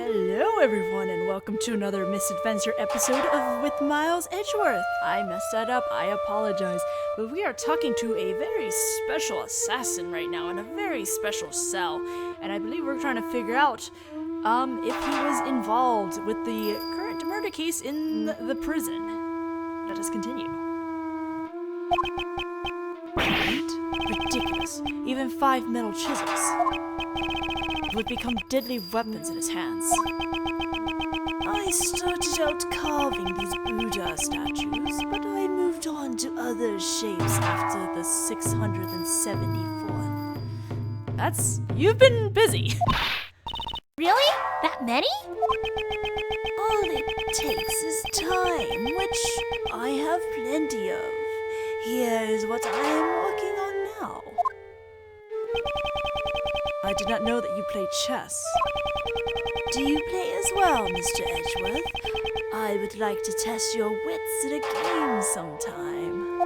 Hello everyone and welcome to another misadventure episode of With Miles Edgeworth. I messed that up, I apologize, but we are talking to a very special assassin right now in a very special cell, and I believe we're trying to figure out if he was involved with the current murder case in the prison. Let us continue. Right? Ridiculous. Even 5 metal chisels would become deadly weapons in his hands. I started out carving these Buddha statues, but I moved on to other shapes after the 674. You've been busy. Really? That many? All it takes is time, which I have plenty of. Here's what I am working on now. I did not know that you played chess. Do you play as well, Mr. Edgeworth? I would like to test your wits in a game sometime.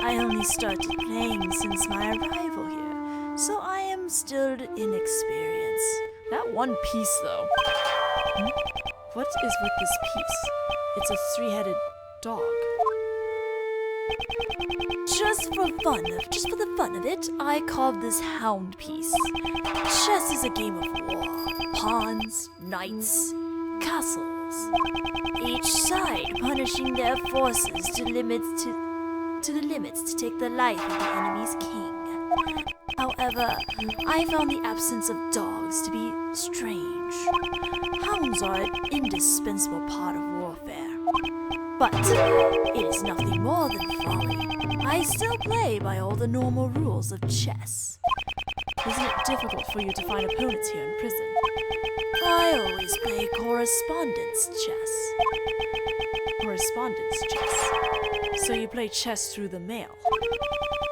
I only started playing since my arrival here, so I am still inexperienced. That one piece, though. What is with this piece? It's a 3-headed dog. Just for the fun of it, I carved this hound piece. Chess is a game of war. Pawns, knights, castles. Each side punishing their forces to the limits to take the life of the enemy's king. However, I found the absence of dogs to be strange. Hounds are an indispensable part of warfare. But it is nothing more than folly. I still play by all the normal rules of chess. Isn't it difficult for you to find opponents here in prison? I always play correspondence chess. Correspondence chess. So you play chess through the mail.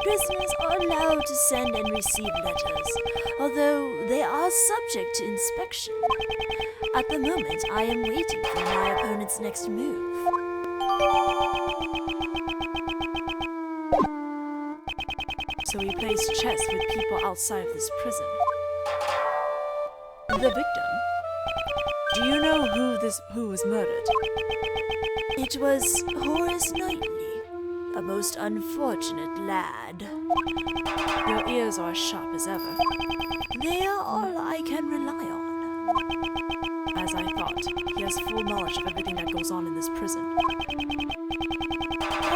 Prisoners are allowed to send and receive letters, although they are subject to inspection. At the moment, I am waiting for my opponent's next move. So he plays chess with people outside of this prison. The victim? Do you know who was murdered? It was Horace Knightley, a most unfortunate lad. Your ears are as sharp as ever. They are all I can rely on. As I thought, he has full knowledge of everything that goes on in this prison.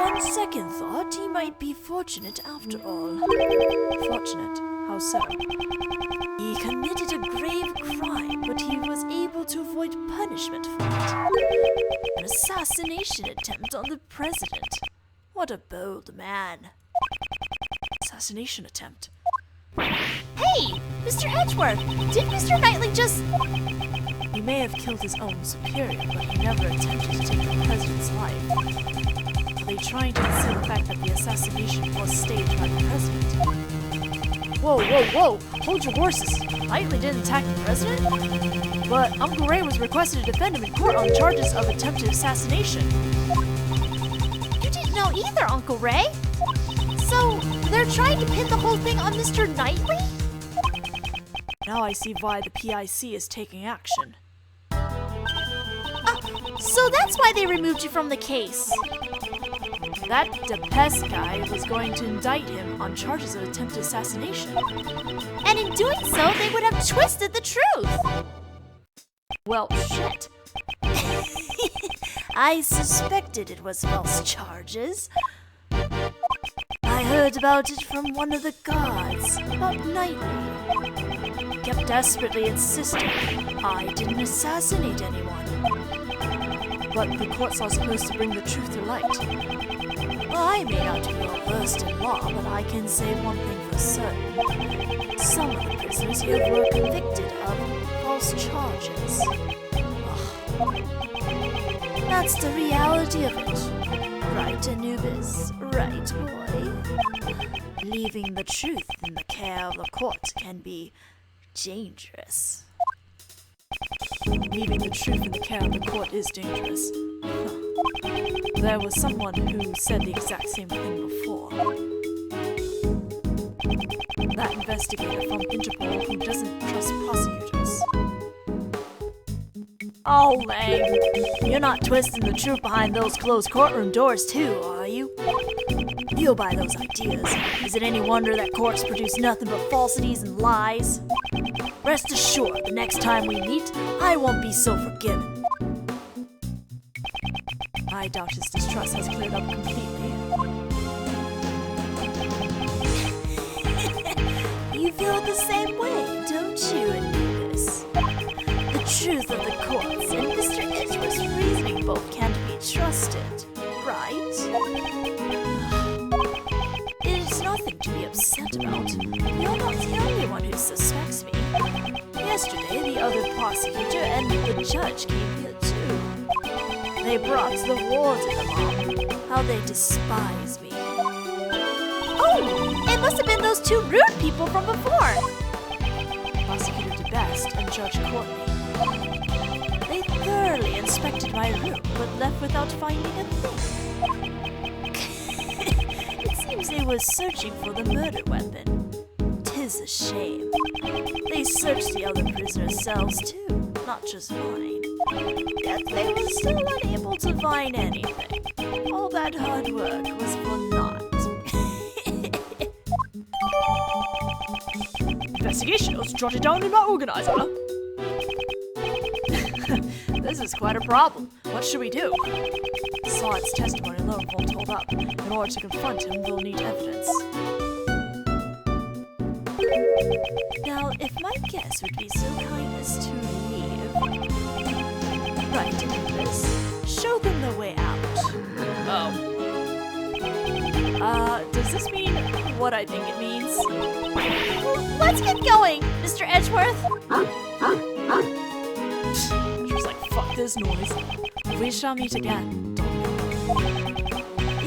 On second thought, he might be fortunate after all. Fortunate? How so? He committed a grave crime, but he was able to avoid punishment for it. An assassination attempt on the president. What a bold man. Assassination attempt. Hey! Mr. Edgeworth! Did Mr. Knightley just... He may have killed his own superior, but he never attempted to take the president's life. Are they trying to conceal the fact that the assassination was staged by the president? Whoa! Hold your horses! Knightley didn't attack the president? But Uncle Ray was requested to defend him in court on charges of attempted assassination. You didn't know either, Uncle Ray? So, they're trying to pin the whole thing on Mr. Knightley? Now I see why the PIC is taking action. So that's why they removed you from the case. That DePest guy was going to indict him on charges of attempted assassination. And in doing so, they would have twisted the truth. Well, shit. I suspected it was false charges. I heard about it from one of the guards, about Knightley. Kept desperately insisting I didn't assassinate anyone. But the courts are supposed to bring the truth to light. I may not be well versed in law, but I can say one thing for certain. Some of the prisoners here were convicted of false charges. Ugh. That's the reality of it. Right, Anubis? Right, boy? Leaving the truth in the care of the court can be dangerous. Leaving the truth in the care of the court is dangerous. There was someone who said the exact same thing before. That investigator from Interpol who doesn't trust prosecutors. Oh, lame. You're not twisting the truth behind those closed courtroom doors too, are you? You'll buy those ideas. Is it any wonder that courts produce nothing but falsities and lies? Rest assured, the next time we meet, I won't be so forgiving. I doubt his distrust has cleared up completely. You feel the same way, don't you, Anubis? The truth of the courts and Mr. Edgeworth's reasoning both can't be trusted, right? It's nothing to be upset about. You're not the only one who suspects me. Yesterday, the other prosecutor and the judge came here too. They brought the warden along. How they despise me. Oh, it must have been those two rude people from before. Prosecutor DeBest and Judge Courtney. They thoroughly inspected my room, but left without finding a thing. It seems they were searching for the murder weapon. 'Tis a shame. They searched the other prisoners' cells too, not just mine. Yet they were still unable to find anything. All that hard work was for naught. Investigation notes jotted down in my organizer. This is quite a problem. What should we do? Saad's testimony alone won't hold up. In order to confront him, we'll need evidence. Now, if my guest would be so kind as to leave. Right, Nicholas. Show them the way out. Does this mean what I think it means? Let's get going, Mr. Edgeworth. Just like, fuck this noise. We shall meet again, don't we?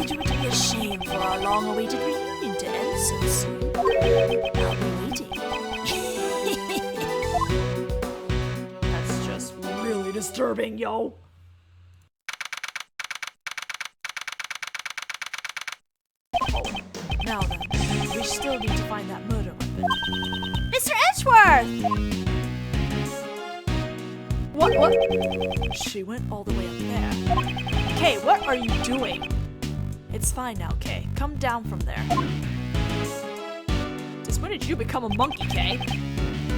It would be a shame for our long-awaited reunion to end so soon. I'll be waiting. That's just really disturbing, yo. Now then, we still need to find that murder weapon. Mr. Edgeworth! What? She went all the way up there. Kay, what are you doing? It's fine now, Kay. Come down from there. Since when did you become a monkey, Kay?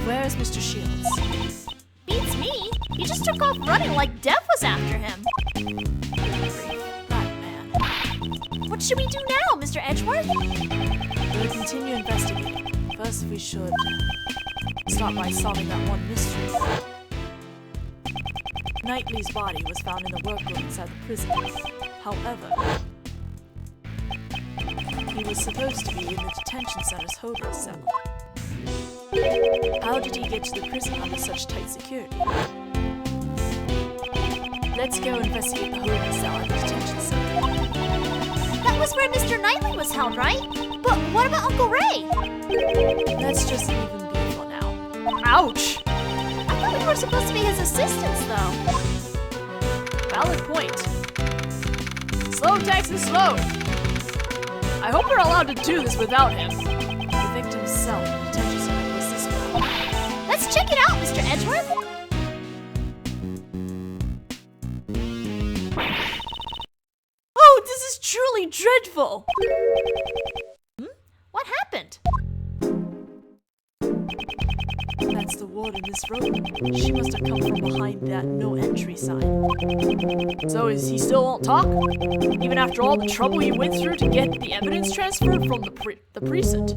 Where's Mr. Shields? Beats me. He just took off running like Dev was after him. That man. What should we do now, Mr. Edgeworth? We'll continue investigating. First, we should start by solving that one mystery. Knightley's body was found in the workroom inside the prison. However, he was supposed to be in the detention center's holding cell. How did he get to the prison under such tight security? Let's go investigate the holding cell at the detention center. That was where Mr. Knightley was held, right? But what about Uncle Ray? Let's just leave him be for now. Ouch! I thought we were supposed to be his assistants, though. Valid point. Slow, Texas, slow. I hope we're allowed to do this without him. The victim's cell in the detention center was this one. Let's check it out, Mr. Edgeworth. Oh, this is truly dreadful! What happened? That's the ward in this room. She must have come from behind that no entry sign. So is he still won't talk? Even after all the trouble he went through to get the evidence transferred from the precinct?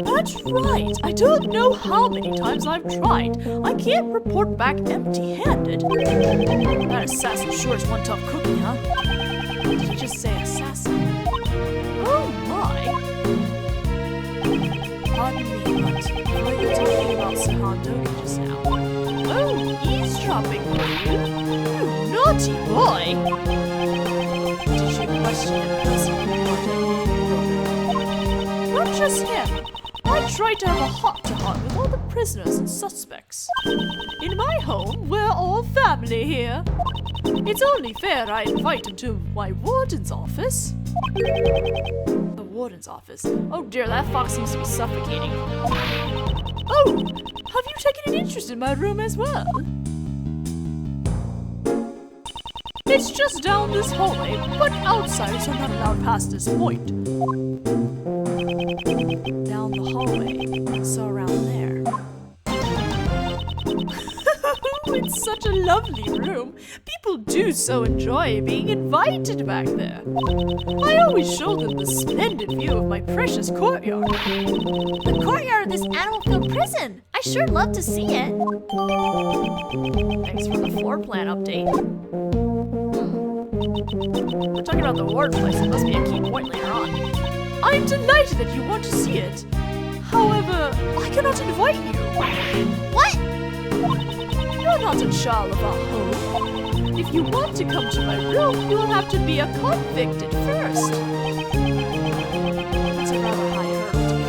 That's right! I don't know how many times I've tried. I can't report back empty-handed. That assassin sure is one tough cookie, huh? Did he just say assassin? Oh my! Pardon me, but were you talking about Sahandoki just now? Oh, eavesdropping, were you? You naughty boy! Did you question him personally, Not just him. I tried to have a heart-to-heart with all the prisoners and suspects. In my home, we're all family here. It's only fair I invite him to my warden's office. The warden's office. Oh dear, that fox seems to be suffocating. Oh, have you taken an interest in my room as well? It's just down this hallway, but outsiders are not allowed past this point. Down the hallway, so around there. It's such a lovely room. People do so enjoy being invited back there. I always show them the splendid view of my precious courtyard. The courtyard of this animal-filled prison. I sure love to see it. Thanks for the floor plan update. We're talking about the ward place. It must be a key point later on. I'm delighted that you want to see it. However, I cannot invite you. What? You're not a child of our home. If you want to come to my room, you will have to be a convicted first. That's a rather high hurdle to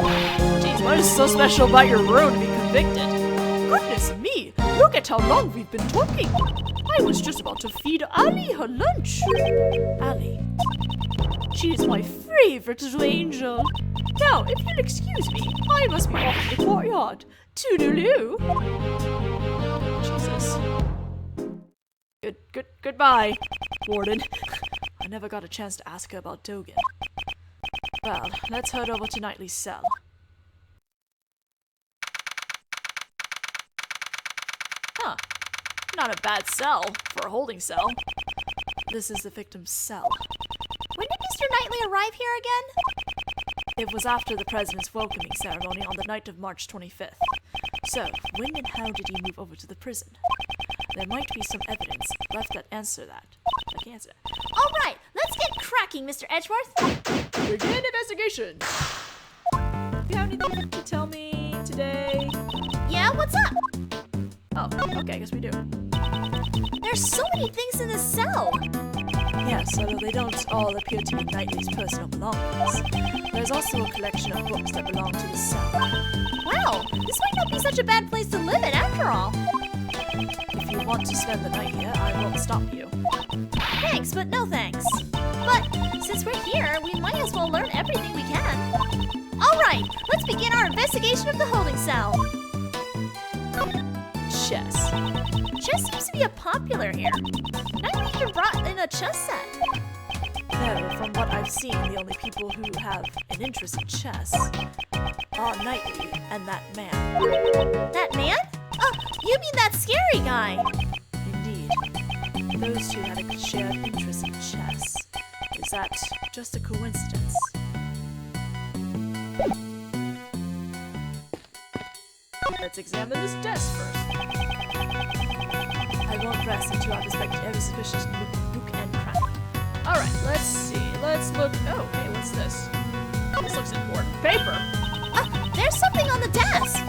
clear. Geez, what is so special about your room to be convicted? Goodness me, look at how long we've been talking. I was just about to feed Ali her lunch. Ali, She is my favorite little angel. Now, if you'll excuse me, I must be off to the courtyard. Toodaloo. Jesus. Goodbye, Warden. I never got a chance to ask her about Dogen. Well, let's head over to Knightley's cell. Huh. Not a bad cell for a holding cell. This is the victim's cell. When did Mr. Knightley arrive here again? It was after the president's welcoming ceremony on the night of March 25th. So, when and how did he move over to the prison? There might be some evidence left that answer that. I can answer that. All right, let's get cracking, Mr. Edgeworth. Begin investigation. You have anything to tell me today? Yeah, what's up? Oh, okay, I guess we do. There's so many things in this cell. Yes, although they don't all appear to be Knightley's personal belongings. There's also a collection of books that belong to the cell. Wow, this might not be such a bad place to live in after all. If you want to spend the night here, I won't stop you. Thanks, but no thanks. But since we're here, we might as well learn everything we can. All right, let's begin our investigation of the holding cell. Chess. Chess seems to be a popular here. Knightley even brought in a chess set. No, from what I've seen, the only people who have an interest in chess are Knightley and that man. That man? Oh, you mean that scary guy? Indeed. Those two had a shared interest in chess. Is that just a coincidence? Let's examine this desk first. I won't rest until I've inspected every suspicious nook and cranny. Alright, let's see. Let's look. Oh, hey, what's this? This looks important. Paper! There's something on the desk.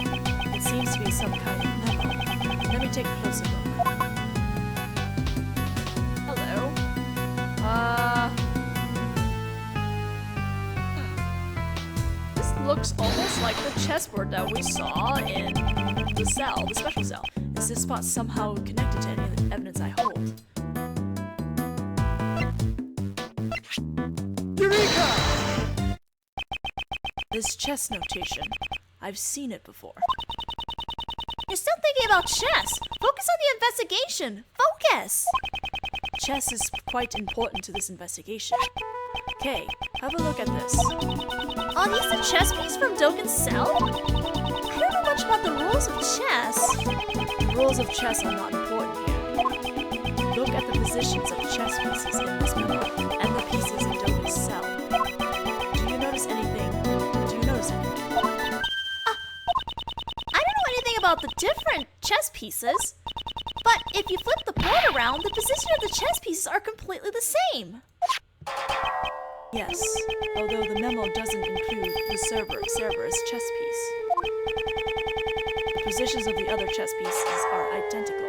It seems to be some kind of memo. Let me take a closer look. Hello. This looks almost like the chessboard that we saw in the cell, the special cell. Is this spot somehow connected to any of the evidence I hold? Eureka! This chess notation. I've seen it before. You're still thinking about chess. Focus on the investigation. Focus. Chess is quite important to this investigation. Okay, have a look at this. Are these the chess pieces from Dogen's cell? I don't know much about the rules of chess. The rules of chess are not important here. Look at the positions of chess pieces in this memo and the pieces in Dogen's cell. Do you notice anything? I don't know anything about the different chess pieces, but if you flip the board around, the position of the chess pieces are completely the same. Yes, although the memo doesn't include the Cerberus chess piece. The positions of the other chess pieces are identical.